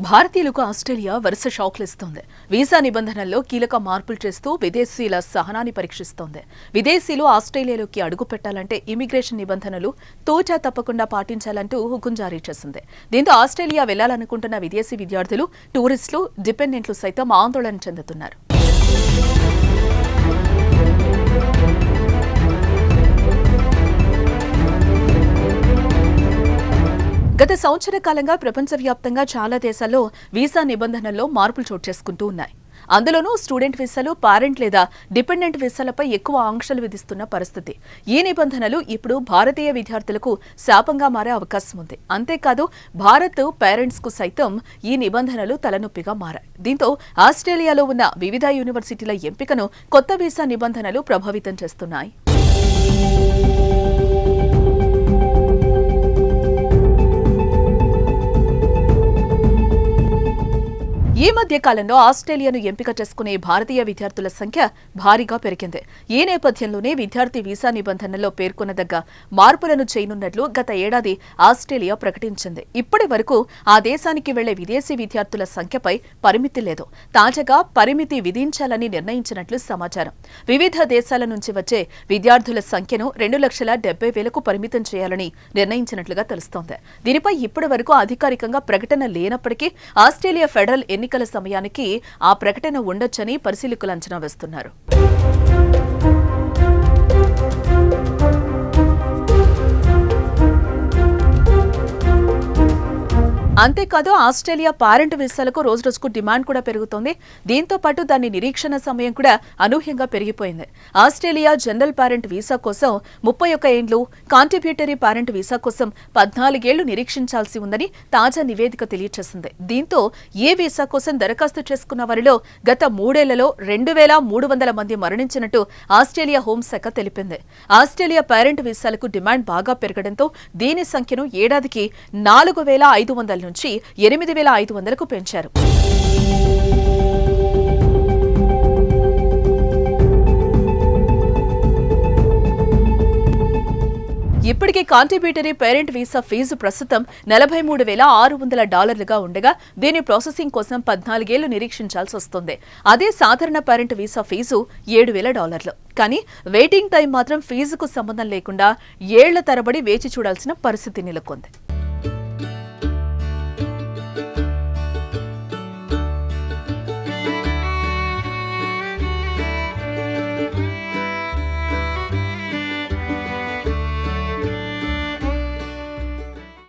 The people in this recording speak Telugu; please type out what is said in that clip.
భారతీయులకు ఆస్ట్రేలియా వరుస షాక్లు ఇస్తోంది. వీసా నిబంధనల్లో కీలక మార్పులు చేస్తూ విదేశీయుల సహనాన్ని పరీక్షిస్తోంది. విదేశీయులు ఆస్ట్రేలియాలోకి అడుగు పెట్టాలంటే ఇమిగ్రేషన్ నిబంధనలు తూచా తప్పకుండా పాటించాలంటూ హుకుం జారీ చేసింది. దీంతో ఆస్ట్రేలియా వెళ్లాలనుకుంటున్న విదేశీ విద్యార్థులు, టూరిస్టులు, డిపెండెంట్లు సైతం ఆందోళన చెందుతున్నారు. గత సంవత్సర కాలంగా ప్రపంచవ్యాప్తంగా చాలా దేశాల్లో వీసా నిబంధనల్లో మార్పులు చోటు చేసుకుంటూ ఉన్నాయి. అందులోనూ స్టూడెంట్ వీసాలు, పేరెంట్ లేదా డిపెండెంట్ వీసాలపై ఎక్కువ ఆంక్షలు విధిస్తున్న పరిస్థితి. ఈ నిబంధనలు ఇప్పుడు భారతీయ విద్యార్థులకు శాపంగా మారే అవకాశం ఉంది. అంతేకాదు, భారత్ పేరెంట్స్ కు సైతం ఈ నిబంధనలు తలనొప్పిగా మారాయి. దీంతో ఆస్ట్రేలియాలో ఉన్న వివిధ యూనివర్సిటీల ఎంపికను కొత్త వీసా నిబంధనలు ప్రభావితం చేస్తున్నాయి. ఈ మధ్య కాలంలో ఆస్ట్రేలియాను ఎంపిక చేసుకునే భారతీయ విద్యార్థుల సంఖ్య భారీగా పెరిగింది. ఈ నేపథ్యంలోనే విద్యార్థి వీసా నిబంధనల్లో పేర్కొనదగ్గ మార్పులను చేయనున్నట్లు గత ఏడాది ఆస్ట్రేలియా ప్రకటించింది. ఇప్పటి వరకు ఆ దేశానికి వెళ్లే విదేశీ విద్యార్థుల సంఖ్యపై పరిమితి లేదు. తాజాగా పరిమితి విధించాలని నిర్ణయించినట్లు సమాచారం. వివిధ దేశాల నుంచి వచ్చే విద్యార్థుల సంఖ్యను 2,70,000కు పరిమితం చేయాలని నిర్ణయించినట్లుగా తెలుస్తోంది. దీనిపై ఇప్పటి వరకు అధికారికంగా ప్రకటన లేనప్పటికీ ఆస్ట్రేలియా ఫెడరల్ ఎన్నికల సమయానికి ఆ ప్రకటన ఉండొచ్చని పరిశీలకులు అంచనా వేస్తున్నారు. అంతేకాదు, ఆస్ట్రేలియా పేరెంట్ వీసాలకు రోజురోజుకు డిమాండ్ కూడా పెరుగుతోంది. దీంతో పాటు దాని నిరీక్షణ సమయం కూడా అనూహ్యంగా పెరిగిపోయింది. ఆస్ట్రేలియా జనరల్ పేరెంట్ వీసా కోసం 31 ఏళ్లు, కాంట్రిబ్యూటరీ పేరెంట్ వీసా కోసం 14 ఏళ్లు నిరీక్షించాల్సి ఉందని తాజా నివేదిక తెలియజేసింది. దీంతో ఈ వీసా కోసం దరఖాస్తు చేసుకున్న వారిలో గత 3 ఏళ్లలో 2,300 మంది మరణించినట్టు ఆస్ట్రేలియా హోంశాఖ తెలిపింది. ఆస్ట్రేలియా పేరెంట్ వీసాలకు డిమాండ్ బాగా పెరగడంతో దీని సంఖ్యను ఏడాదికి 4,500 నుంచి 8,500కు పెంచారు. ఇప్పటికే కాంట్రిబ్యూటరీ పేరెంట్ వీసా ఫీజు ప్రస్తుతం $43,600గా ఉండగా దీని ప్రాసెసింగ్ కోసం 14 ఏళ్లు నిరీక్షించాల్సి వస్తుంది. అదే సాధారణ పేరెంట్ వీసా ఫీజు $7,000. కానీ వెయిటింగ్ టైం మాత్రం ఫీజుకు సంబంధం లేకుండా ఏళ్ల తరబడి వేచి చూడాల్సిన పరిస్థితి నెలకొంది.